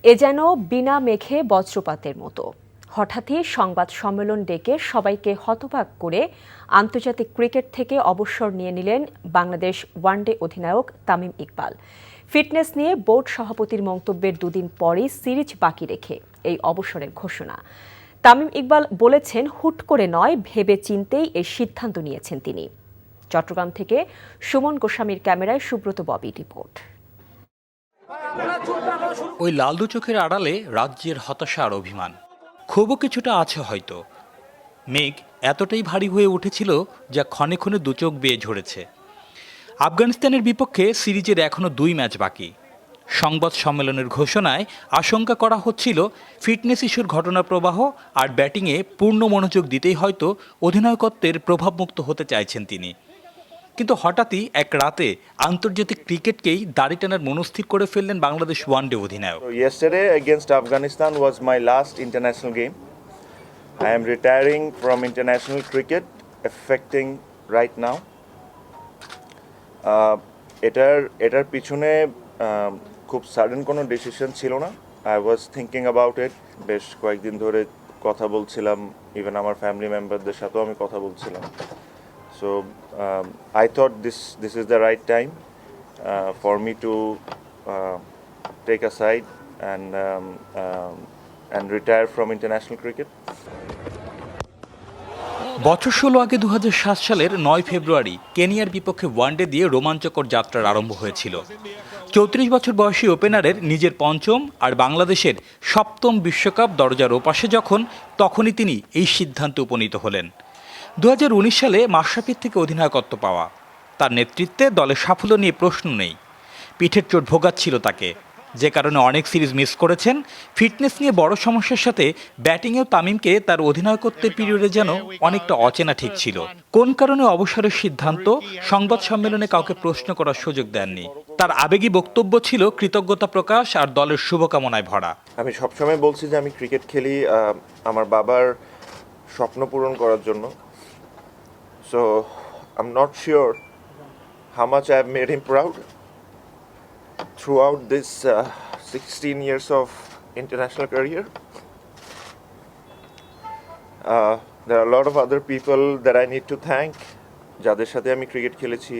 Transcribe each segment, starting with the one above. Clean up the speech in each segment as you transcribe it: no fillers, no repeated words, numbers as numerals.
এ যেন বিনা মেঘে বজ্রপাতের মতো। হঠাৎই সংবাদ সম্মেলন ডেকে সবাইকে হতবাক করে আন্তর্জাতিক ক্রিকেট থেকে অবসর নিয়ে নিলেন বাংলাদেশ ওয়ানডে অধিনায়ক তামিম ইকবাল। ফিটনেস নিয়ে বোর্ড সভাপতির মন্তব্যের দুদিন পরই সিরিজ বাকি রেখে এই অবসরের ঘোষণা। তামিম ইকবাল বলেছেন, হুট করে নয়, ভেবে চিন্তেই এই সিদ্ধান্ত নিয়েছেন তিনি। চট্টগ্রাম থেকে সুমন গোস্বামীর ক্যামেরায় সুব্রত ববির রিপোর্ট। ওই লাল দু চোখের আড়ালে রাজ্যের হতাশা আর অভিমান, ক্ষোভও কিছুটা আছে হয়তো। মেঘ এতটাই ভারী হয়ে উঠেছিল যা ক্ষণে ক্ষণে দু চোখ বেয়ে ঝরেছে। আফগানিস্তানের বিপক্ষে সিরিজের এখনও 2 ম্যাচ বাকি। সংবাদ সম্মেলনের ঘোষণায় আশঙ্কা করা হচ্ছিল ফিটনেস ইস্যুর ঘটনা প্রবাহ আর ব্যাটিংয়ে পূর্ণ মনোযোগ দিতেই হয়তো অধিনায়কত্বের প্রভাবমুক্ত হতে চাইছেন তিনি। কিন্তু হঠাৎই এক রাতে আন্তর্জাতিক ক্রিকেটকেই দাড়ি টানার মনস্থির করে ফেললেন বাংলাদেশ ওয়ানডে অধিনায়ক। Yesterday against Afghanistan was my last international game. I am retiring from international cricket affecting right now. এটার পিছনে খুব সাডেন কোনো ডিসিশন ছিল না। I was thinking about it. বেশ কয়েকদিন ধরে কথা বলছিলাম, ইভেন আমার ফ্যামিলি মেম্বারদের সাথেও আমি কথা বলছিলাম। So I thought this is the right time for me to take a side and retire from international cricket. বছর 16 আগে 2007 সালের 9 ফেব্রুয়ারি কেনিয়ার বিপক্ষে ওয়ানডে দিয়ে রোমাঞ্চকর যাত্রার আরম্ভ হয়েছিল। 34 বছর বয়সী ওপেনারের নিজের পঞ্চম আর বাংলাদেশের সপ্তম বিশ্বকাপ দরজার ওপাশে তখনই তিনি এই সিদ্ধান্তে উপনীত হলেন। 2019 সালে মাশরাফির থেকে অধিনায়কত্ব পাওয়া, তার নেতৃত্বে দলের সাফল্য নিয়ে প্রশ্ন নেই। পিঠের চোট ভোগাচ্ছিল তাকে, যে কারণে অনেক সিরিজ মিস করেছেন। ফিটনেস নিয়ে বড় সমস্যার সাথে ব্যাটিংয়েও তামিমকে তার অধিনায়কত্বের পিরিয়ডে যেন অনেকটা অচেনা ঠিক ছিল। কোন কারণে অবসরের সিদ্ধান্ত সংবাদ সম্মেলনে কাউকে প্রশ্ন করার সুযোগ দেননি। তার আবেগী বক্তব্য ছিল কৃতজ্ঞতা প্রকাশ আর দলের শুভকামনায় ভরা। আমি সবসময় বলছি যে আমি ক্রিকেট খেলি আমার বাবার স্বপ্ন পূরণ করার জন্য। So I'm not sure how much I have made him proud throughout this 16 years of international career. There are a lot of other people that I need to thank. যাদের সাথে আমি ক্রিকেট খেলেছি,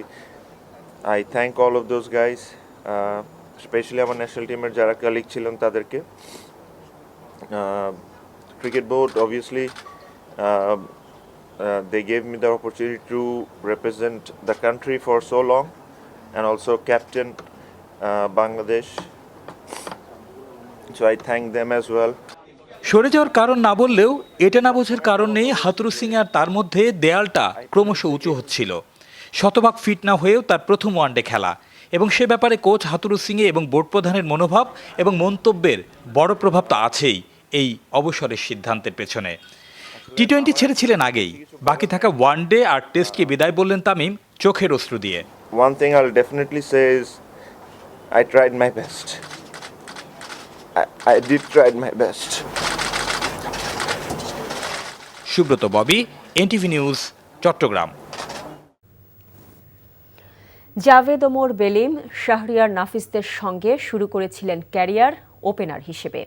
I thank all of those guys, especially আমার national টিমের যারা colleague ছিলেন তাদেরকে। Cricket board obviously they gave me the opportunity to represent the country for so long and also captain Bangladesh, so I thank them as well. সরে যাওয়ার কারণ না বললেও এটা না বোঝার কারণ নেই হাথুরু সিং আর তার মধ্যে দেয়ালটা ক্রমশ উঁচু হচ্ছিল। শতভাগ ফিট না হয়েও তার প্রথম ওয়ানডে খেলা, এবং সে ব্যাপারে কোচ হাথুরু সিংয়ে এবং বোর্ড প্রধানের মনোভাব এবং মন্তব্যের বড় প্রভাব তো আছেই এই অবসরের সিদ্ধান্তের পেছনে। টি-20 ছেড়েছিলেন আগেই, বাকি থাকা ওয়ানডে আর টেস্টকে বিদায় বললেন তামিম চোখের অশ্রু দিয়ে। One thing I'll definitely say is I tried my best. I did try my best. Subrata Bobby, NTV News, Chittagong. Javed Omar Belim Shahriar নাফিসদের সঙ্গে শুরু করেছিলেন ক্যারিয়ার ওপেনার হিসেবে।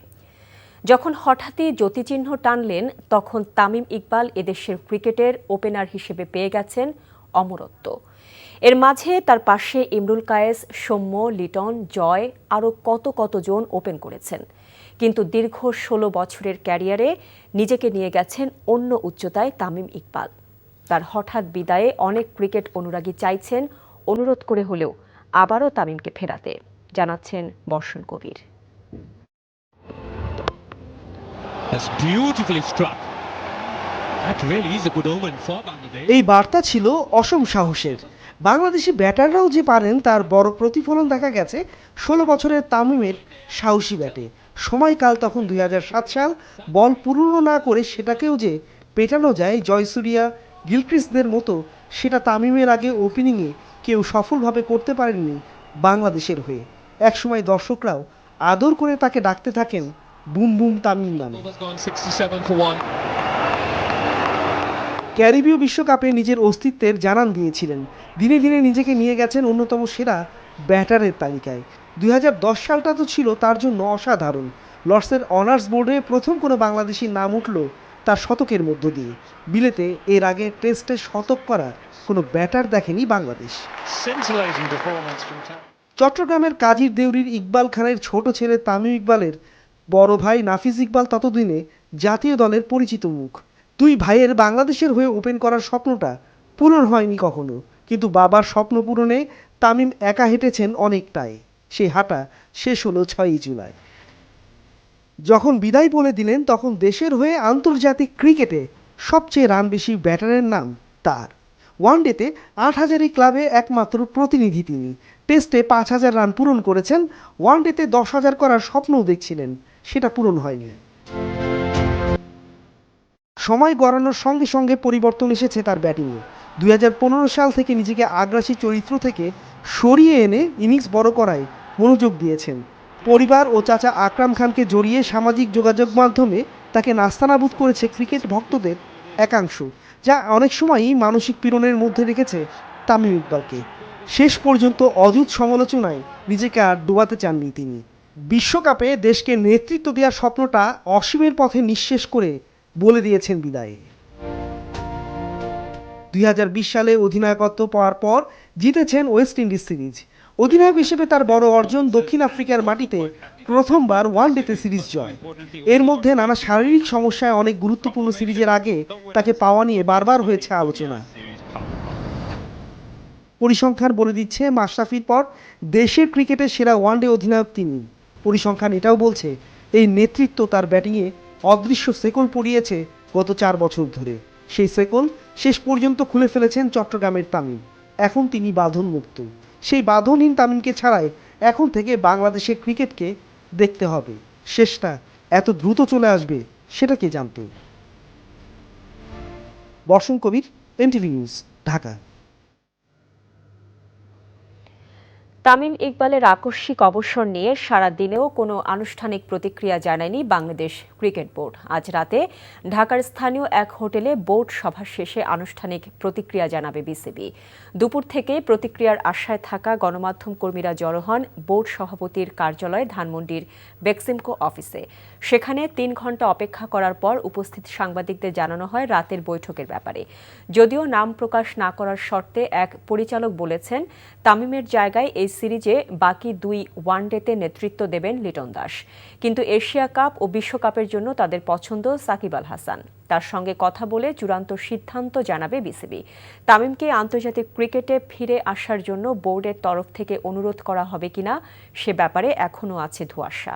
যখন হঠাৎই জ্যোতিচিহ্ন টানলেন, তখন তামিম ইকবাল এদেশের ক্রিকেটের ওপেনার হিসেবে পেয়ে গেছেন অমরত্ব। এর মাঝে তার পাশে ইমরুল কায়েস, সৌম্য, লিটন, জয় আরও কতজন ওপেন করেছেন। কিন্তু দীর্ঘ 16 বছরের ক্যারিয়ারে নিজেকে নিয়ে গেছেন অন্য উচ্চতায় তামিম ইকবাল। তার হঠাৎ বিদায়ে অনেক ক্রিকেট অনুরাগী চাইছেন অনুরোধ করে হলেও আবারও তামিমকে ফেরাতে, জানাচ্ছেন বর্ষণ কবির। এই বার্তা ছিল অসম সাহসের। বাংলাদেশি ব্যাটাররাও যে পারেন তার বড় প্রতিফলন দেখা গেছে 16 বছরের তামিমের সাহসী ব্যাটে। সময়কাল তখন 2007 সাল। বল পুরনো না করে সেটাকেও যে পেটানো যায় জয়সূরিয়া, গিলক্রিস্টদের মতো, সেটা তামিমের আগে ওপেনিংয়ে কেউ সফলভাবে করতে পারেননি বাংলাদেশের হয়ে। একসময় দর্শকরাও আদর করে তাকে ডাকতে থাকেন বুম বুম তামিম নামে। ক্যারিবীয় বিশ্বকাপে নিজের অস্তিত্বের জানান দিয়েছিলেন। দিনে দিনে নিজেকে নিয়ে গেছেন অন্যতম সেরা ব্যাটারের তালিকায়। 2010 সালটা তো ছিল তার জন্য অসাধারণ। লর্ডসের অনার্স বোর্ডে প্রথম কোনো বাংলাদেশির নাম উঠল তার শতকের মধ্য দিয়ে। বিলেতে এর আগে টেস্টে শতক করা কোনো ব্যাটার দেখেনি বাংলাদেশ। চট্টগ্রামের কাজীর দেউরির ইকবাল খানের ছোট ছেলে তামিম ইকবালের বড় ভাই নাফিজ ইকবাল ততদিনে জাতীয় দলের পরিচিত মুখ। দুই ভাইয়ের বাংলাদেশের হয়ে ওপেন করার স্বপ্নটা পূরণ হয়নি কখনো, কিন্তু বাবার স্বপ্ন পূরণে তামিম একা হেঁটেছেন অনেকটাই। সেই হাঁটা শেষ হলো 6ই জুলাই। যখন বিদায় বলে দিলেন তখন দেশের হয়ে আন্তর্জাতিক ক্রিকেটে সবচেয়ে রান বেশি ব্যাটারের নাম তার। ওয়ানডেতে 8,000 ক্লাবে একমাত্র প্রতিনিধি তিনি। টেস্টে 5,000 রান পূরণ করেছেন, ওয়ানডেতে 10,000 করার স্বপ্নও দেখছিলেন, সেটা পূরণ হয়নি। সময় গড়ানোর সঙ্গে সঙ্গে পরিবর্তন এসেছে তার ব্যাটিংয়ে। 2015 সাল থেকে নিজেকে আগ্রাসী চরিত্র থেকে সরিয়ে এনে ইনিংস বড় করায় মনোযোগ দিয়েছেন। পরিবার ও চাচা আকরাম খানকে জড়িয়ে সামাজিক যোগাযোগ মাধ্যমে তাকে নাস্তানাবুদ করেছে ক্রিকেট ভক্তদের একাংশ, যা অনেক সময়ই মানসিক পীড়নের মধ্যে রেখেছে তামিম ইকবালকে। শেষ পর্যন্ত অযুত সমালোচনায় নিজেকে আর ডোবাতে চাননি তিনি। বিশ্বকাপে দেশকে নেতৃত্ব দেওয়ার স্বপ্নটা অসীমের পথে নিঃশেষ করে বলে দিয়েছেন বিদায়। 2020 সালে অধিনায়কত্ব পাওয়ার পর জিতেছেন ওয়েস্ট ইন্ডিজ সিরিজ। অধিনায়ক হিসেবে তার বড় অর্জন দক্ষিণ আফ্রিকার মাটিতে প্রথমবার ওয়ানডেতে সিরিজ জয়। এর মধ্যে নানা শারীরিক সমস্যায় অনেক গুরুত্বপূর্ণ সিরিজের আগে তাকে পাওয়া নিয়ে বারবার হয়েছে আলোচনা। পরিসংখ্যান বলে দিচ্ছে মাশরাফির পর দেশের ক্রিকেটের সেরা ওয়ানডে অধিনায়ক তিনি। পরিসংখ্যান এটাও বলছে এই নেতৃত্ব তার ব্যাটিংয়ে অদৃশ্য শেকল পরিয়েছে গত 4 বছর ধরে। সেই শেকল শেষ পর্যন্ত খুলে ফেলেছেন চট্টগ্রামের তামিম। এখন তিনি বাঁধন মুক্ত। সেই বাঁধনহীন তামিমকে ছাড়াই এখন থেকে বাংলাদেশের ক্রিকেটকে দেখতে হবে। শেষটা এত দ্রুত চলে আসবে সেটা কে জানত। বর্ষণ কবির, এনটিভি নিউজ, ঢাকা। তামিম ইকবালের আকস্মিক অবসর নিয়ে সারা দিনেও কোনো আনুষ্ঠানিক প্রতিক্রিয়া জানায়নি বাংলাদেশ ক্রিকেট বোর্ড। আজ রাতে ঢাকার স্থানীয় এক হোটেলে বোর্ড সভা শেষে আনুষ্ঠানিক প্রতিক্রিয়া জানাবে বিসিবি। দুপুর থেকে প্রতিক্রিয়ার আশায় থাকা গণমাধ্যম কর্মীরা জড়ো হন বোর্ড সভাপতির কার্যালয় ধানমন্ডির বেক্সিমকো অফিসে। সেখানে 3 ঘণ্টা অপেক্ষা করার পর উপস্থিত সাংবাদিকদের জানানো হয় রাতের বৈঠকের ব্যাপারে। যদিও নাম প্রকাশ না করার শর্তে এক পরিচালক বলেছেন তামিমের জায়গায় এই সিরিজে বাকি 2 ওয়ানডেতে নেতৃত্ব দেবেন লিটন দাস। কিন্তু এশিয়া কাপ ও বিশ্বকাপের জন্য তাদের পছন্দ সাকিব আল হাসান। তার সঙ্গে কথা বলে চূড়ান্ত সিদ্ধান্ত জানাবে বিসিবি। তামিমকে আন্তর্জাতিক ক্রিকেটে ফিরে আসার জন্য বোর্ডের তরফ থেকে অনুরোধ করা হবে কিনা সে ব্যাপারে এখনও আছে ধোঁয়াশা।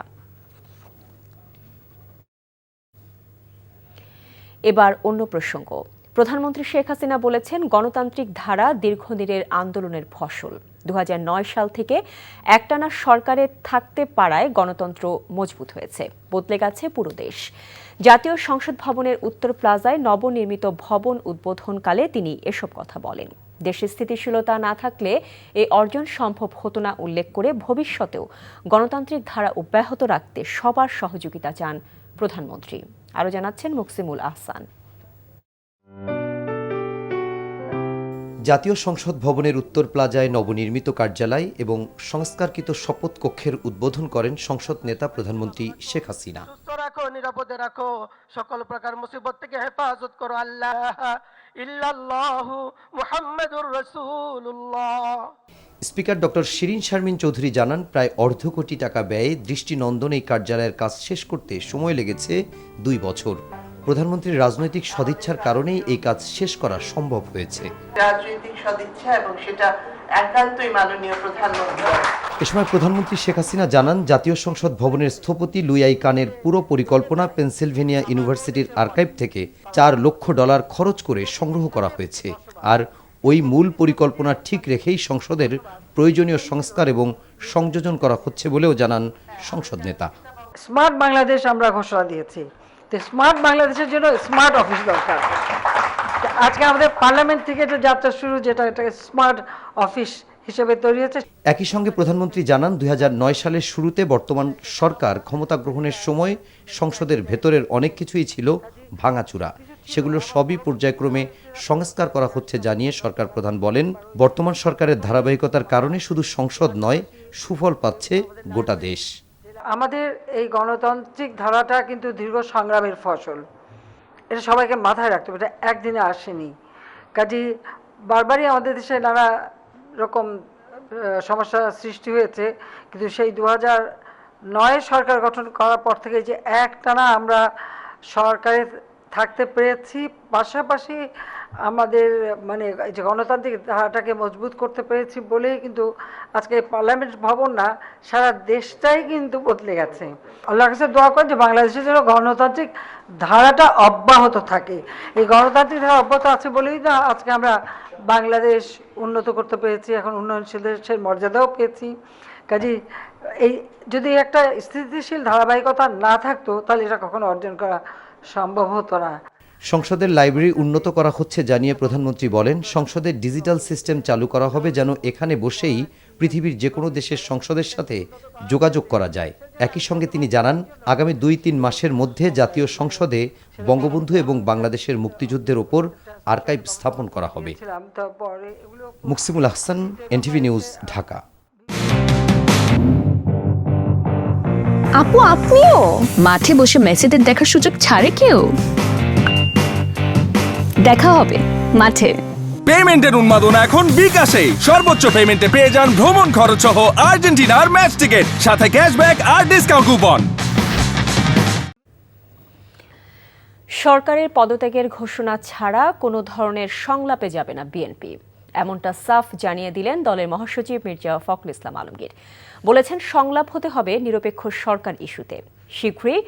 এবার অন্য প্রসঙ্গ। প্রধানমন্ত্রী শেখ হাসিনা বলেছেন গণতান্ত্রিক ধারা দীর্ঘদিনের আন্দোলনের ফসল। 2009 সাল থেকে একটানা সরকারে থাকতে পারায় গণতন্ত্র মজবুত হয়েছে, বদলে গেছে পুরো দেশ। জাতীয় সংসদ ভবনের উত্তর প্লাজায় নবনির্মিত ভবন উদ্বোধনকালে তিনি এসব কথা বলেন। দেশে স্থিতিশীলতা না থাকলে এই অর্জন সম্ভব হতো না উল্লেখ করে ভবিষ্যতেও গণতান্ত্রিক ধারা অব্যাহত রাখতে সবার সহযোগিতা চান প্রধানমন্ত্রী। আরও জানাচ্ছেন মুকসিমুল আহসান। জাতীয় সংসদ ভবনের উত্তর প্লাজায় নবনির্মিত কার্যালয় এবং সংস্কারকৃত শপথ কক্ষের উদ্বোধন করেন সংসদ নেতা প্রধানমন্ত্রী শেখ হাসিনা। নিরাপদে রাখো, সকল প্রকার মুসিবত থেকে হেফাজত করো আল্লাহ, ইল্লাল্লাহু মুহাম্মাদুর রাসূলুল্লাহ। স্পিকার ডক্টর শিরিন শারমিন চৌধুরী জানান প্রায় অর্ধ কোটি টাকা ব্যয়ে দৃষ্টিনন্দন এই কার্যালয়ের কাজ শেষ করতে সময় লেগেছে 2 বছর। প্রধানমন্ত্রীর রাজনৈতিক সদিচ্ছার কারণেই এই কাজ শেষ করা সম্ভব হয়েছে। রাজনৈতিক সদিচ্ছা এবং সেটা একান্তই মাননীয় প্রধানমন্ত্রী। এ সময় প্রধানমন্ত্রী শেখ হাসিনা জানান জাতীয় সংসদ ভবনের স্থপতি লুই আই কানের পুরো পরিকল্পনা পেনসিলভেনিয়া ইউনিভার্সিটির আর্কাইভ থেকে $4 লক্ষ খরচ করে সংগ্রহ করা হয়েছে। আর ওই মূল পরিকল্পনা ঠিক রেখেই সংসদের প্রয়োজনীয় সংস্কার এবং সংযোজন করা হচ্ছে বলেও জানান সংসদ নেতা। স্মার্ট বাংলাদেশ আমরা ঘোষণা দিয়েছি, তো স্মার্ট বাংলাদেশের জন্য স্মার্ট অফিস দরকার। আজকে আমাদের পার্লামেন্ট থেকে যে যাত্রা শুরু, যেটা স্মার্ট অফিস হিসেবে তৈরি হয়েছে। একই সঙ্গে প্রধানমন্ত্রী জানান 2009 সালের শুরুতে বর্তমান সরকার ক্ষমতা গ্রহণের সময় সংসদের ভেতরের অনেক কিছুই ছিল ভাঙাচুরা, সেগুলো সবই পর্যায়ক্রমে সংস্কার করা হচ্ছে জানিয়ে সরকার প্রধান বলেন বর্তমান সরকারের ধারাবাহিকতার কারণে শুধু সংসদ নয়, সুফল পাচ্ছে গোটা দেশ। আমাদের এই গণতান্ত্রিক ধারাটা কিন্তু দীর্ঘ সংগ্রামের ফসল, এটা সবাইকে মাথায় রাখতে হবে, এটা একদিনে আসেনি। কাজেই বারবারই আমাদের দেশে নানা রকম সমস্যা সৃষ্টি হয়েছে, কিন্তু সেই 2009 সরকার গঠন করার পর থেকে যে একটানা আমরা সরকারে থাকতে পেরেছি, পাশাপাশি আমাদের মানে এই যে গণতান্ত্রিক ধারাটাকে মজবুত করতে পেরেছি বলেই কিন্তু আজকে পার্লামেন্ট ভবন না, সারা দেশটাই কিন্তু বদলে গেছে। আল্লাহর কাছে দোয়া করেন যে বাংলাদেশের জন্য গণতান্ত্রিক ধারাটা অব্যাহত থাকে। এই গণতান্ত্রিক ধারা অব্যাহত আছে বলেই না আজকে আমরা বাংলাদেশ উন্নত করতে পেরেছি, এখন উন্নয়নশীল দেশের মর্যাদাও পেয়েছি। কাজেই এই যদি একটা স্থিতিশীল ধারাবাহিকতা না থাকতো তাহলে এটা কখনো অর্জন করা সম্ভব হতো না। সংসদের লাইব্রেরি উন্নত করা হচ্ছে জানিয়ে প্রধানমন্ত্রী বলেন, সংসদের ডিজিটাল সিস্টেম চালু করা হবে যেন এখানে বসেই পৃথিবীর যে কোনো দেশের সংসদের সাথে যোগাযোগ করা যায়। একই সঙ্গে তিনি জানান, আগামী 2-3 মাসের মধ্যে জাতীয় সংসদে বঙ্গবন্ধু এবং বাংলাদেশের মুক্তিযুদ্ধের ওপর আর্কাইভ স্থাপন করা হবে। Muksimul Ahsan, NTV news, Dhaka. আপু, আপনিও মাঠে বসে মেসিদের দেখার সুযোগ ছাড়ে কেউ? দেখা হবে মাঠে। পেমেন্টের উন্মাদনা এখন বিকাশে। সর্বোচ্চ পেমেন্টে পেয়ে যান ভ্রমণ খরচ সহ আর্জেন্টিনার ম্যাচ টিকেট, সাথে ক্যাশব্যাক আর ডিসকাউন্ট কুপন। সরকারের পদত্যাগের ঘোষণা ছাড়া কোনো ধরনের সংলাপে যাবে না বিএনপি, এমনটা সাফ জানিয়ে দিলেন দলের মহাসচিব মির্জা ফখরুল ইসলাম আলমগীর। বলেছেন, সংলাপ হতে হবে নিরপেক্ষ সরকার ইস্যুতে। শীঘ্রই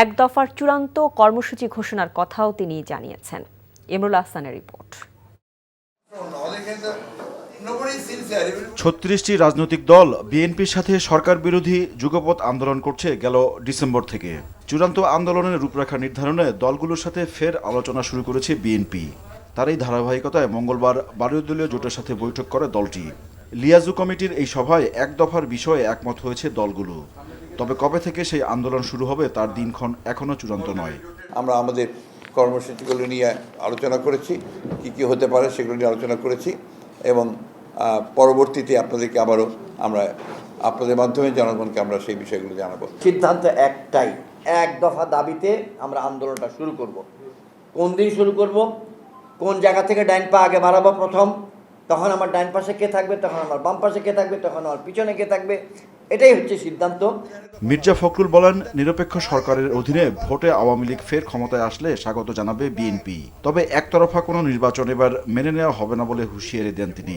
এক দফার চূড়ান্ত কর্মসূচি ঘোষণার কথাও তিনি জানিয়েছেন। ইমরুল আহসানের রিপোর্ট। 36টি রাজনৈতিক দল বিএনপির সাথে সরকার বিরোধী যুগপৎ আন্দোলন করছে গেল ডিসেম্বর থেকে। চূড়ান্ত আন্দোলনের রূপরেখা নির্ধারণে দলগুলোর সাথে ফের আলোচনা শুরু করেছে বিএনপি। তার এই ধারাবাহিকতায় মঙ্গলবার 12 দলীয় জোটের সাথে বৈঠক করে দলটি। লিয়াজু কমিটির এই সভায় এক দফার বিষয়ে একমত হয়েছে দলগুলো। তবে কবে থেকে সেই আন্দোলন শুরু হবে তার দিনক্ষণ এখনও চূড়ান্ত নয়। আমরা আমাদের কর্মসূচিগুলো নিয়ে আলোচনা করেছি, কি হতে পারে সেগুলো নিয়ে আলোচনা করেছি, এবং পরবর্তীতে আপনাদেরকে আবারও আমরা আপনাদের মাধ্যমে জনগণকে আমরা সেই বিষয়গুলো জানাবো। সিদ্ধান্ত একটাই, এক দফা দাবিতে আমরা আন্দোলনটা শুরু করব। কোন দিন শুরু করব, কোন জায়গা থেকে ডাইন পা আগে বাড়াবো প্রথম, তখন আমার ডাইন পাশে কে থাকবে, তখন আমার বাম পাশে কে থাকবে, তখন আমার পিছনে কে থাকবে, এটাই হচ্ছে সিদ্ধান্ত। মির্জা ফখরুল বলেন, নিরপেক্ষ সরকারের অধীনে ভোটে আওয়ামী লীগ ফের ক্ষমতায় আসলে স্বাগত জানাবে বিএনপি। তবে একতরফা কোনো নির্বাচন এবার মেনে নেওয়া হবে না বলে হুঁশিয়ারি দেন তিনি।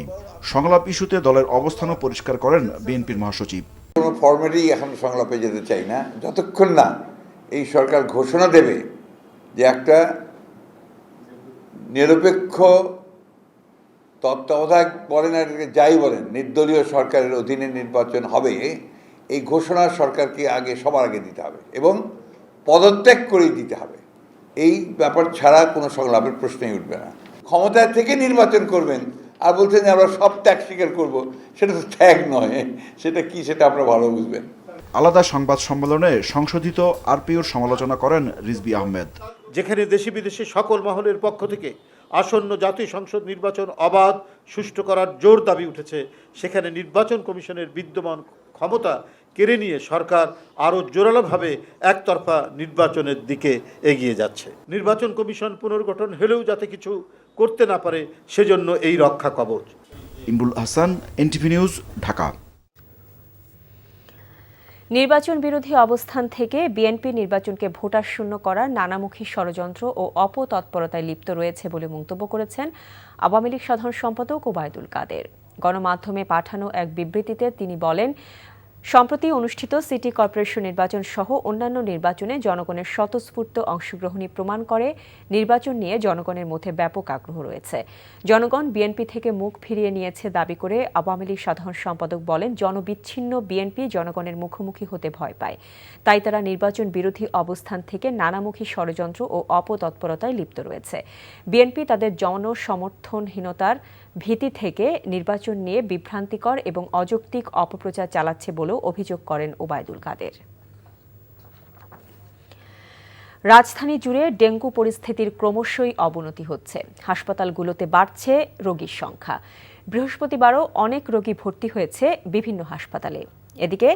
সংলাপ ইস্যুতে দলের অবস্থানও পরিষ্কার করেন বিএনপির মহাসচিব। কোনো ফরম্যাটেই এখন সংলাপে যেতে চাই না, যতক্ষণ না এই সরকার ঘোষণা দেবে যে একটা নিরপেক্ষ তত্ত্বাবধায়ক বলেন আর যাই বলেন, নির্দলীয় সরকারের অধীনে নির্বাচন হবে, এই ঘোষণা সরকারকে সবার আগে দিতে হবে এবং পদত্যাগ করেই দিতে হবে। এই ব্যাপার ছাড়া কোনো সংলাপের প্রশ্নই উঠবে না। ক্ষমতায় থেকে নির্বাচন করবেন আর বলছেন যে আমরা সব ত্যাগ স্বীকার করবো, সেটা তো ত্যাগ নয়, সেটা কি সেটা আপনারা ভালো বুঝবেন। আলাদা সংবাদ সম্মেলনে সংশোধিত আরপিওর সমালোচনা করেন রিজভী আহমেদ। যেখানে দেশি বিদেশি সকল মহলের পক্ষ থেকে আসন্ন জাতীয় সংসদ নির্বাচন অবাধ সুষ্ঠু করার জোর দাবি উঠেছে, সেখানে নির্বাচন কমিশনের বিদ্যমান ক্ষমতা কেড়ে নিয়ে সরকার আরও জোরালোভাবে একতরফা নির্বাচনের দিকে এগিয়ে যাচ্ছে। নির্বাচন কমিশন পুনর্গঠন হলেও যাতে কিছু করতে না পারে, সেজন্য এই রক্ষা কবচ। Imrul Ahsan, NTV news, Dhaka. নির্বাচন বিরোধী অবস্থান থেকে বিএনপি নির্বাচনকে ভোটার শূন্য করার নানামুখী ষড়যন্ত্র ও অপতৎপরতায় লিপ্ত রয়েছে বলে মন্তব্য করেছেন আওয়ামী লীগ সাধারণ সম্পাদক ওবায়দুল কাদের। গণমাধ্যমে পাঠানো এক বিবৃতিতে তিনি বলেন, সম্প্রতি অনুষ্ঠিত সিটি কর্পোরেশন নির্বাচন সহ অন্যান্য নির্বাচনে জনগণের স্বতঃস্ফূর্ত অংশগ্রহণই প্রমাণ করে নির্বাচন নিয়ে জনগণের মধ্যে ব্যাপক আগ্রহ রয়েছে। জনগণ বিএনপি থেকে মুখ ফিরিয়ে নিয়েছে দাবি করে আওয়ামী লীগ সাধারণ সম্পাদক বলেন, জনবিচ্ছিন্ন বিএনপি জনগণের মুখোমুখি হতে ভয় পায়, তাই তারা নির্বাচন বিরোধী অবস্থান থেকে নানামুখী ষড়যন্ত্র ও অপতৎপরতায় লিপ্ত রয়েছে। বিএনপি তাদের জনসমর্থনহীনতার ভীতি থেকে নির্বাচন নিয়ে বিভ্রান্তিকর এবং অযৌক্তিক অপপ্রচার চালাচ্ছে বলেও অভিযোগ করেন ওবায়দুল কাদের। রাজধানী জুড়ে ডেঙ্গু পরিস্থিতির ক্রমশই অবনতি হচ্ছে। হাসপাতালগুলোতে বাড়ছে রোগীর সংখ্যা। বৃহস্পতিবারও অনেক রোগী ভর্তি হয়েছে বিভিন্ন হাসপাতালে। এদিকে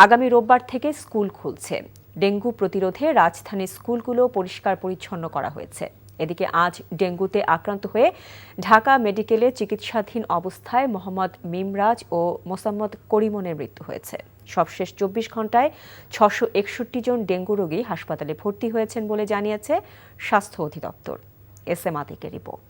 আগামী রোববার থেকে স্কুল খুলছে। ডেঙ্গু প্রতিরোধে রাজধানীর স্কুলগুলো পরিষ্কার পরিচ্ছন্ন করা হয়েছে। এদিকে আজ ডেঙ্গুতে আক্রান্ত হয়ে ঢাকা মেডিকেলে চিকিৎসাধীন অবস্থায় মোহাম্মদ মিমরাজ ও মোসাম্মদ করিমনের মৃত্যু হয়েছে। সবশেষ 24 ঘন্টায় 661 জন ডেঙ্গু রোগী হাসপাতালে ভর্তি হয়েছেন বলে জানিয়েছে স্বাস্থ্য অধিদপ্তর। এস এম আতিকের রিপোর্ট।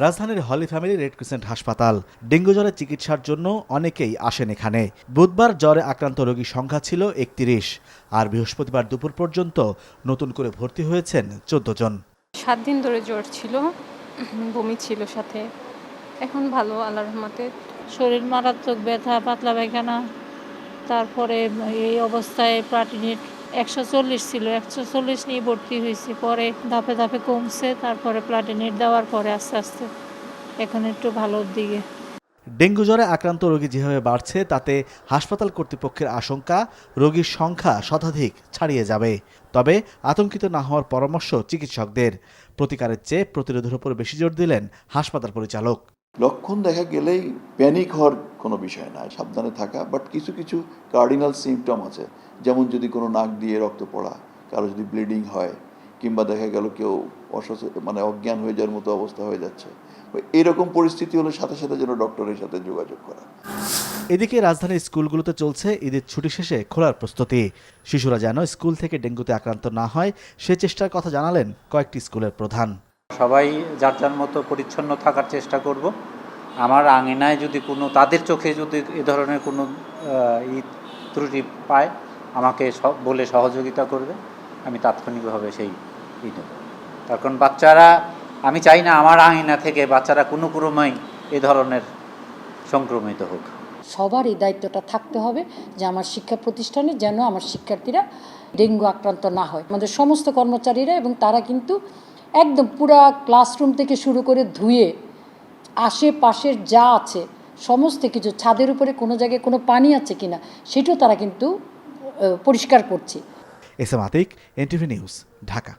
রাজধানীর হলি ফ্যামিলি রেড ক্রিসেন্ট হাসপাতাল। ডেঙ্গু জ্বরের চিকিৎসার জন্য অনেকেই আসেন এখানে। বুধবার জ্বরে আক্রান্ত রোগীর সংখ্যা ছিল 31, আর বৃহস্পতিবার দুপুর পর্যন্ত নতুন করে ভর্তি হয়েছেন 14 জন। 7 দিন ধরে জ্বর ছিল, বমি ছিল সাথে, এখন ভালো আল্লাহর রহমতে। শরীর মারাত্মক ব্যথা, পাতলা পায়খানা, তারপরে এই অবস্থায় প্লাটিনিট 140 ছিল, 140 নিয়ে ভর্তি হয়েছি, পরে ধাপে ধাপে কমছে, তারপরে প্লাটিনিট দেওয়ার পরে আস্তে আস্তে এখন একটু ভালোর দিকে। ডেঙ্গু জ্বরে আক্রান্ত রোগী যেভাবে বাড়ছে তাতে হাসপাতাল কর্তৃপক্ষের আশঙ্কা রোগীর সংখ্যা শতাধিক ছাড়িয়ে যাবে। তবে আতঙ্কিত না হওয়ার পরামর্শ চিকিৎসকদের। প্রতিকারের চেয়ে প্রতিরোধের উপর বেশি জোর দিলেন হাসপাতাল পরিচালক। লক্ষণ দেখা গেলেই প্যানিক হওয়ার কোনো বিষয় না, সাবধানে থাকা। বাট কিছু কিছু কার্ডিনাল সিমটম আছে, যেমন যদি কোনো নাক দিয়ে রক্ত পড়া, কারো যদি ব্লিডিং হয়, কিংবা দেখা গেল কেউ অজ্ঞান হয়ে যাওয়ার মতো অবস্থা হয়ে যাচ্ছে, এরকম পরিস্থিতি হলে সাথে সাথে যেন ডক্টরের সাথে যোগাযোগ করা। এদিকে রাজধানীর স্কুলগুলোতে চলছে ঈদের ছুটি শেষে খোলার প্রস্তুতি। শিশুরা যেন স্কুল থেকে ডেঙ্গুতে আক্রান্ত না হয় সে চেষ্টার কথা জানালেন কয়েকটি স্কুলের প্রধান। সবাই যার যার মতো পরিচ্ছন্ন থাকার চেষ্টা করব। আমার আঙিনায় যদি কোনো, তাদের চোখে যদি এ ধরনের কোনো ত্রুটি পায় আমাকে বলে সহযোগিতা করবে, আমি তাৎক্ষণিকভাবে সেই দেব। তার কারণ বাচ্চারা, আমি চাই না আমার আঙিনা থেকে বাচ্চারা কোনো ক্রমেই এ ধরনের সংক্রমিত হোক। সবার এই দায়িত্বটা থাকতে হবে যে আমার শিক্ষা প্রতিষ্ঠানে যেন আমার শিক্ষার্থীরা ডেঙ্গু আক্রান্ত না হয়। আমাদের সমস্ত কর্মচারীরা এবং তারা কিন্তু একদম পুরা ক্লাসরুম থেকে শুরু করে ধুয়ে আশেপাশের যা আছে সমস্ত কিছু, ছাদের উপরে কোনো জায়গায় কোনো পানি আছে কিনা সেটাও তারা কিন্তু পরিষ্কার করছে। S M Atik, NTV news, Dhaka.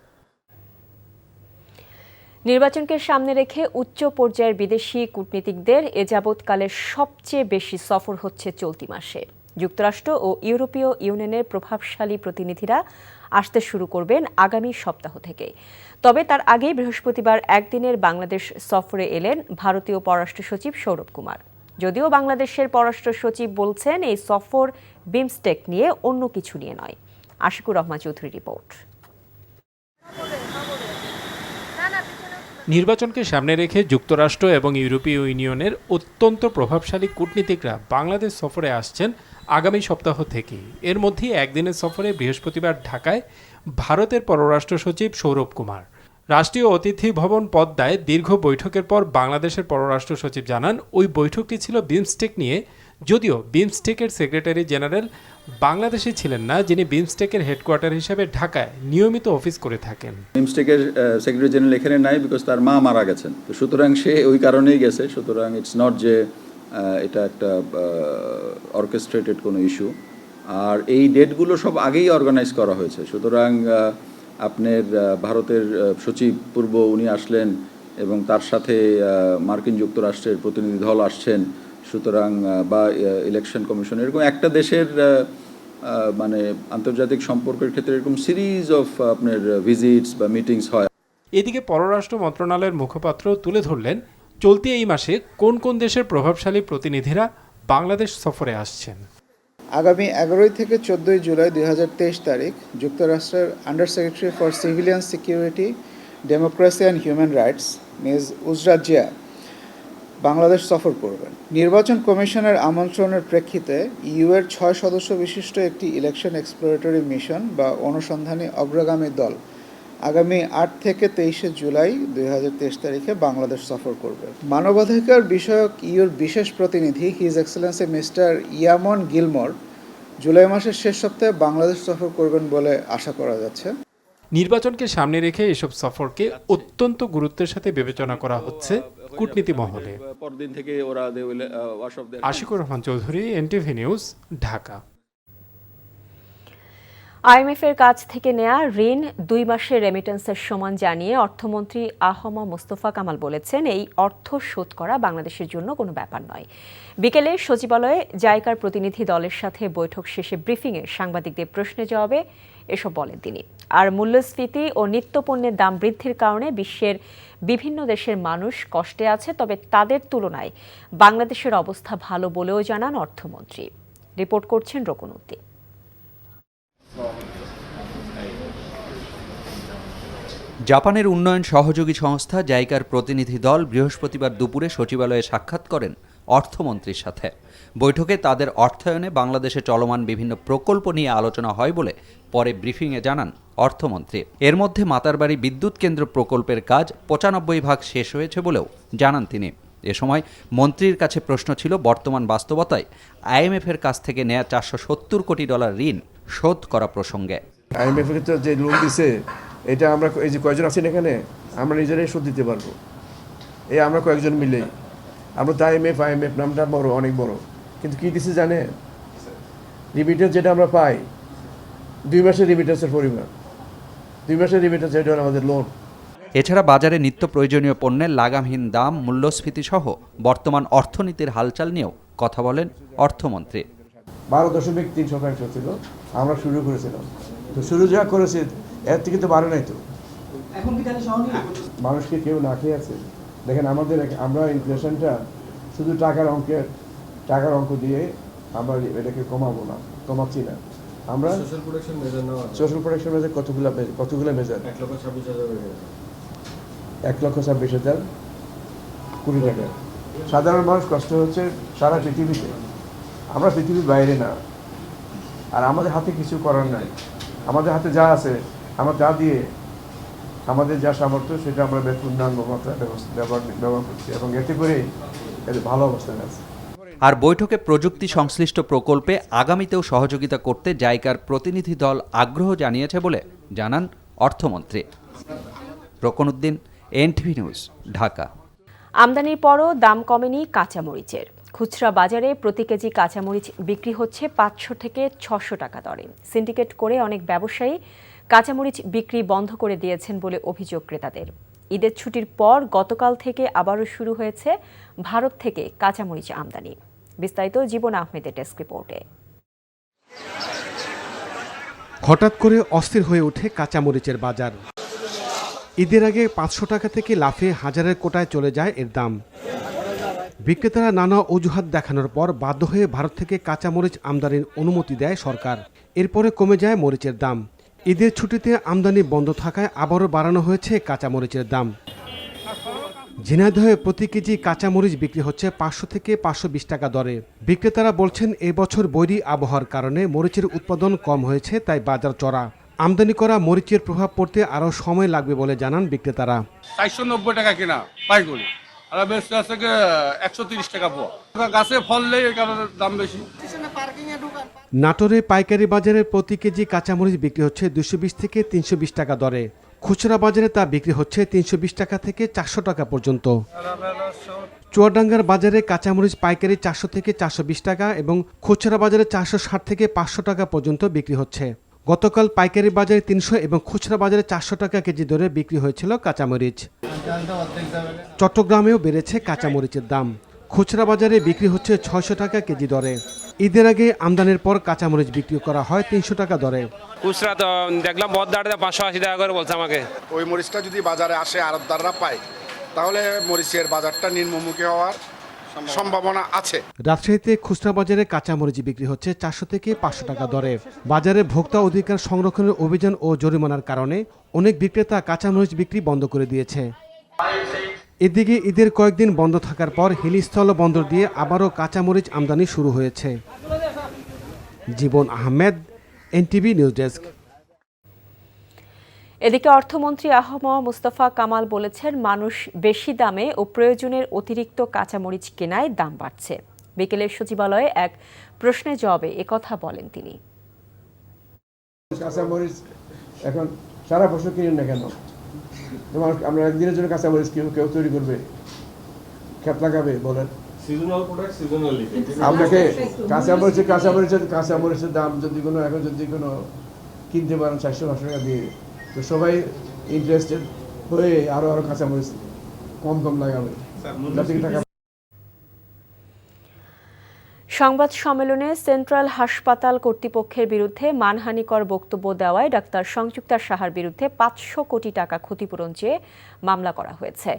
নির্বাচনকে সামনে রেখে উচ্চ পর্যায়ের বিদেশি কূটনীতিকদের এ যাবৎকালের সবচেয়ে বেশি সফর হচ্ছে চলতি মাসে। যুক্তরাষ্ট্র ও ইউরোপীয় ইউনিয়নের প্রভাবশালী প্রতিনিধিরা আসতে শুরু করবেন আগামী সপ্তাহ থেকে। তবে তার আগেই বৃহস্পতিবার একদিনের বাংলাদেশ সফরে এলেন ভারতীয় পররাষ্ট্র সচিব সৌরভ কুমার। যদিও বাংলাদেশের পররাষ্ট্র সচিব বলছেন এই সফর বিমস্টেক নিয়ে, অন্য কিছু নিয়ে নয়। আশিকুর রহমান চৌধুরীর রিপোর্ট। নির্বাচনকে সামনে রেখে যুক্তরাষ্ট্র এবং ইউরোপীয় ইউনিয়নের অত্যন্ত প্রভাবশালী কূটনীতিকরা বাংলাদেশ সফরে আসছেন আগামী সপ্তাহ থেকে। এর মধ্যে একদিনের সফরে বৃহস্পতিবার ঢাকায় ভারতের পররাষ্ট্র সচিব সৌরভ কুমার। রাষ্ট্রীয় অতিথি ভবন পদ্মায় দীর্ঘ বৈঠকের পর বাংলাদেশের পররাষ্ট্র সচিব জানান ওই বৈঠকটি ছিল বিমস্টেক নিয়ে, যদিও বিমস্টেকের সেক্রেটারি জেনারেল বাংলাদেশে ছিলেন না, যিনি বিমস্টেকের হেডকোয়ার্টার হিসেবে ঢাকায় নিয়মিত অফিস করে থাকেন। বিমস্টেকের সেক্রেটারি জেনারেল এখানে নাই, বিকজ তার মা মারা গেছেন, তো সুতরাং সে ওই কারণেই গেছে। সুতরাং ইটস নট যে এটা একটা অর্কেস্ট্রেটেড কোনো ইস্যু। আর এই ডেটগুলো সব আগেই অর্গানাইজ করা হয়েছে। সুতরাং আপনার ভারতের সচিব পূর্ব উনি আসলেন এবং তার সাথে মার্কিন যুক্তরাষ্ট্রের প্রতিনিধি দল আসছেন। সুতরাং বা ইলেকশন কমিশন, এরকম একটা দেশের আন্তর্জাতিক সম্পর্কের ক্ষেত্রে এরকম সিরিজ অফ আপনার ভিজিটস বা মিটিংস হয়। এদিকে পররাষ্ট্র মন্ত্রণালয়ের মুখপাত্র তুলে ধরলেন চলতি এই মাসে কোন কোন দেশের প্রভাবশালী প্রতিনিধিরা বাংলাদেশ সফরে আসছেন। আগামী 11 থেকে 14 জুলাই 2023 তারিখ যুক্তরাষ্ট্রের under secretary for civilian security, democracy and human rights miss উজরা Zia Bangladesh সফর করবেন। নির্বাচন কমিশনের আমন্ত্রণের প্রেক্ষিতে ইউএর 6 সদস্য বিশিষ্ট একটি ইলেকশন এক্সপ্লোরেটরি মিশন বা অনুসন্ধানী অগ্রগামী দল আগামী 8 থেকে 23 জুলাই 2023 তারিখে বাংলাদেশ সফর করবে। মানবাধিকার বিষয়ক ইউর বিশেষ প্রতিনিধি his excellency mister Eamon Gilmore জুলাই মাসের শেষ সপ্তাহে বাংলাদেশ সফর করবেন বলে আশা করা যাচ্ছে। নির্বাচনকে সামনে রেখে এসব সফরকে অত্যন্ত গুরুত্বের সাথে বিবেচনা করা হচ্ছে কূটনীতি মহলে। Ashikur Rahman Chowdhury, NTV news, Dhaka. আইএমএফের কাছ থেকে নেয়া ঋণ 2 মাসের রেমিটেন্সের সমান জানিয়ে অর্থমন্ত্রী আহম মোস্তফা কামাল বলেছেন, এই অর্থ শোধ করা বাংলাদেশের জন্য কোনো ব্যাপার নয়। বিকেলে সচিবালয়ে জাইকার প্রতিনিধি দলের সাথে বৈঠক শেষে ব্রিফিংয়ে সাংবাদিকদের প্রশ্নের জবাবে এসব বলেন তিনি। আর মূল্যস্ফীতি ও নিত্যপণ্যের দাম বৃদ্ধির কারণে বিশ্বের বিভিন্ন দেশের মানুষ কষ্টে আছে, তবে তাদের তুলনায় বাংলাদেশের অবস্থা ভালো বলেও জানান অর্থমন্ত্রী। রিপোর্ট করছেন রকুনুদ্দিন। জাপানের উন্নয়ন সহযোগী সংস্থা জাইকার প্রতিনিধি দল বৃহস্পতিবার দুপুরে সচিবালয়ে সাক্ষাৎ করেন অর্থমন্ত্রীর সাথে। বৈঠকে তাদের অর্থায়নে বাংলাদেশে চলমান বিভিন্ন প্রকল্প নিয়ে আলোচনা হয় বলে পরে ব্রিফিংয়ে জানান অর্থমন্ত্রী। এর মধ্যে মাতারবাড়ি বিদ্যুৎ কেন্দ্র প্রকল্পের কাজ 95% শেষ হয়েছে বলেও জানান তিনি। এ সময় মন্ত্রীর কাছে প্রশ্ন ছিল বর্তমান বাস্তবতায় আইএমএফের কাছ থেকে নেয়া $470 কোটি ঋণ শোধ করা প্রসঙ্গে। আইএমএফ যে লোন দিছে এটা আমরা এই যে কয়েকজন আছেন এখানে আমরা নিজেরাই শোধ দিতে পারবো। এই আমরা কয়েকজন মিলে আমরা তো আইএমএফ নামটা বড়, অনেক বড়, কিন্তু কি দিছে জানে? রিমিটেন্স যেটা আমরা পাই 2 মাসের রিমিটেন্সের পরিমাণ, 2 মাসের রিমিটেন্স এটা আমাদের লোন। এছাড়া বাজারে নিত্য প্রয়োজনীয় পণ্যের লাগামহীন দাম, মূল্যস্ফীতি সহ বর্তমান অর্থনীতির হালচাল নিয়েও কথা বলেন অর্থমন্ত্রী। 12.3% ছিল, আমরা শুরু করেছিলাম, তো শুরু যা করেছে এর থেকে তো বাড়ে নাই। তো এখন কি তাহলে মানুষকে কেউ না খেয়ে আছে? দেখেন আমরা ইনফ্লেশনটা শুধু টাকার অঙ্ক দিয়ে আমরা এটাকে কমাচ্ছি না। আমরা সোশ্যাল প্রোটেকশন মেজার কতগুলো মেজার 1,26,000 কোটি টাকা। সাধারণ মানুষ কষ্ট হচ্ছে সারা পৃথিবীতে, আমরা পৃথিবীর বাইরে না, আর আমাদের হাতে কিছু করার নাই। আমাদের হাতে যা আছে আমরা তা দিয়ে আমাদের যা সামর্থ্য সেটা আমরা উন্নয়ন ব্যবহার করছি, এবং এতে করে ভালো অবস্থানে আছে। আর বৈঠকে প্রযুক্তি সংশ্লিষ্ট প্রকল্পে আগামীতেও সহযোগিতা করতে জাইকার প্রতিনিধি দল আগ্রহ জানিয়েছে বলে জানান অর্থমন্ত্রী। Rokunuddin, NTV news, Dhaka. আমদানির পরও দাম কমেনি কাঁচামরিচের। খুচরা বাজারে প্রতি কেজি কাঁচামরিচ বিক্রি হচ্ছে 500 থেকে 600 টাকা দরে। সিন্ডিকেট করে অনেক ব্যবসায়ী কাঁচামরিচ বিক্রি বন্ধ করে দিয়েছেন বলে অভিযোগ ক্রেতাদের। ঈদের ছুটির পর গতকাল থেকে আবারও শুরু হয়েছে ভারত থেকে কাঁচামরিচ আমদানি। বিস্তারিত জীবন আহমেদের ডেস্ক রিপোর্টে। হঠাৎ করে অস্থির হয়ে ওঠে কাঁচামরিচের বাজার। ঈদের আগে 500 টাকা থেকে লাফে হাজারের কোটায় চলে যায় এর দাম। বিক্রেতারা নানা অজুহাত দেখানোর পর বাধ্য হয়ে ভারত থেকে কাঁচামরিচ আমদানির অনুমতি দেয় সরকার। এরপরে কমে যায় মরিচের দাম। ঈদের ছুটিতে আমদানি বন্ধ থাকায় আবারও বাড়ানো হয়েছে কাঁচামরিচের দাম। ঝিনাইদহে প্রতি কেজি কাঁচামরিচ বিক্রি হচ্ছে 500 থেকে 520 টাকা দরে। বিক্রেতারা বলছেন এবছর বৈরী আবহাওয়ার কারণে মরিচের উৎপাদন কম হয়েছে, তাই বাজার চড়া। আমদানি করা মরিচের প্রভাব পড়তে আরও সময় লাগবে বলে জানান বিক্রেতারা। 490 টাকা কিনা পাইকারি, আর বেশি আছে 130 টাকা পোয়া। গাছে ফললে এই কারণে দাম বেশি। নাটোরে পাইকারি বাজারে প্রতি কেজি কাঁচামরিচ বিক্রি হচ্ছে 220 থেকে 320 টাকা দরে। খুচরা বাজারে তা বিক্রি হচ্ছে 320 টাকা থেকে 400 টাকা পর্যন্ত। চুয়াডাঙ্গার বাজারে কাঁচামরিচ পাইকারি 400 থেকে 420 টাকা এবং খুচরা বাজারে 460 থেকে 500 টাকা পর্যন্ত বিক্রি হচ্ছে। গতকাল পাইকারি বাজারে 300 এবং খুচরা বাজারে 400 টাকা কেজি দরে বিক্রি হয়েছিল কাঁচামরিচ। চট্টগ্রামেও বেড়েছে কাঁচামরিচের দাম। খুচরা বাজারে বিক্রি হচ্ছে 600 টাকা কেজি দরে। ঈদের আগে আমদানির পর কাঁচামরিচ বিক্রি করা হয় 300 টাকা দরে। খুচরা তো দেখলাম বদদারটা 580 টাকা করে বলছে আমাকে। ওই মরিচটা যদি বাজারে আসে আড়তদাররা পায়, তাহলে মরিচের বাজারটা নিম্নমুখী হওয়ার সম্ভাবনা আছে। রাজশাহীতে খুচরা বাজারে কাঁচামরিচ বিক্রি হচ্ছে 400 থেকে 500 টাকা দরে। বাজারে ভোক্তা অধিকার সংরক্ষণের অভিযান ও জরিমানার কারণে অনেক বিক্রেতা কাঁচামরিচ বিক্রি বন্ধ করে দিয়েছে। এদিকে ঈদের কয়েকদিন বন্ধ থাকার পর হিলিস্থল বন্দর দিয়ে আবারও কাঁচামরিচ আমদানি শুরু হয়েছে। জীবন আহমেদ, এনটিভি নিউজ ডেস্ক। এদিকে অর্থমন্ত্রী আহম মোস্তফা কামাল বলেছেন, মানুষ বেশি দামে ও প্রয়োজনের অতিরিক্ত কাঁচামরিচ কেনায় দাম বাড়ছে। বিকেলের সচিবালয়ে এক প্রশ্নের জবাবে একথা বলেন তিনি। কাঁচামরিচ এখন সারা বছর কিনেন না কেন? তোমার আমরা একদিনের জন্য কাঁচামরিচ কেউ তৈরি করবে, খেত লাগাবে? বলেন, আপনাকে কাঁচামরিচের দাম যদি কোনো এখন যদি কোনো কিনতে পারেন 400-500 টাকা দিয়ে। তো সবাই ইন্টারেস্টেড হয়ে আরও কাঁচামরিচ কম লাগাবে যাতে টাকা। সংবাদ সম্মেলনে সেন্ট্রাল হাসপাতাল কর্তৃপক্ষের বিরুদ্ধে মানহানিকর বক্তব্য দেওয়ায় ডাক্তার সংযুক্তা সাহার বিরুদ্ধে 500 কোটি টাকা ক্ষতিপূরণ চেয়ে মামলা করা হয়েছে।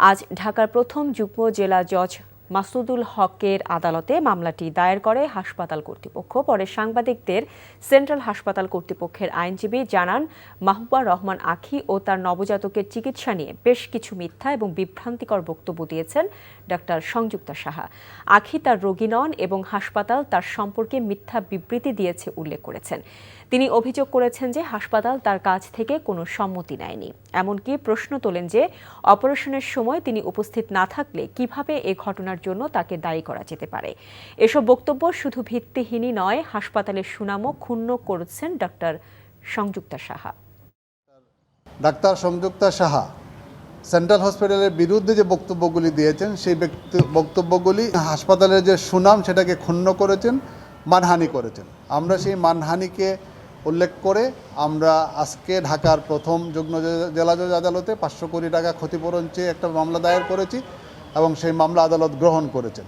আজ ঢাকার প্রথম যুগ্ম জেলা জজ মাসুদুল হকের আদালতে মামলাটি দায়ের করে হাসপাতাল কর্তৃপক্ষ। পরে সাংবাদিকদের সেন্ট্রাল হাসপাতাল কর্তৃপক্ষের আইনজীবী জানান, মাহবুবা রহমান আখি ও তার নবজাতকের চিকিৎসা নিয়ে বেশ কিছু মিথ্যা এবং বিভ্রান্তিকর বক্তব্য দিয়েছেন ডাক্তার সংযুক্তা সাহা। আখি তার রোগী নন এবং হাসপাতাল তার সম্পর্কে মিথ্যা বিবৃতি দিয়েছে উল্লেখ করেছেন। তিনি অভিযোগ করেছেন যে হাসপাতাল তার কাছ থেকে কোনো সম্মতি নেয়নি। এমনকি প্রশ্ন তোলেন যে অপারেশনের সময় তিনি উপস্থিত না থাকলে কিভাবে এ ঘটনার জন্য তাকে দায়ী করা যেতে পারে। এসব বক্তব্য শুধু ভিত্তিহীনই নয়, হাসপাতালের সুনামও ক্ষুণ্ণ করেছেন doctor Sanjukta Saha. Doctor Sanjukta Saha central হসপিটালের বিরুদ্ধে যে বক্তব্যগুলি দিয়েছেন, সেই বক্তব্যগুলি হাসপাতালের যে সুনাম সেটাকে ক্ষুণ্ণ করেছেন, মানহানি করেছেন। আমরা সেই মানহানিকে উল্লেখ করে আমরা আজকে ঢাকার প্রথম যুগ্ম জেলা জজ আদালতে 500 কোটি টাকা ক্ষতিপূরণ চেয়ে একটা মামলা দায়ের করেছি এবং সেই মামলা আদালত গ্রহণ করেছেন।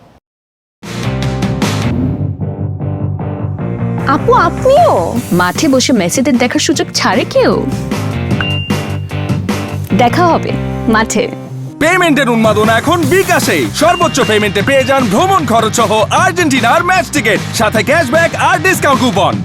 আপনিও মাঠে বসে মেসিদের দেখার সুযোগ ছাড়ে কেউ? দেখা হবে মাঠে। পেমেন্টের উন্মাদনা এখন বিকাশে। সর্বোচ্চ পেমেন্টে পেয়ে যান ভ্রমণ খরচ সহ আর্জেন্টিনার ম্যাচ টিকিট, সাথে ক্যাশব্যাক আর ডিসকাউন্ট কুপন।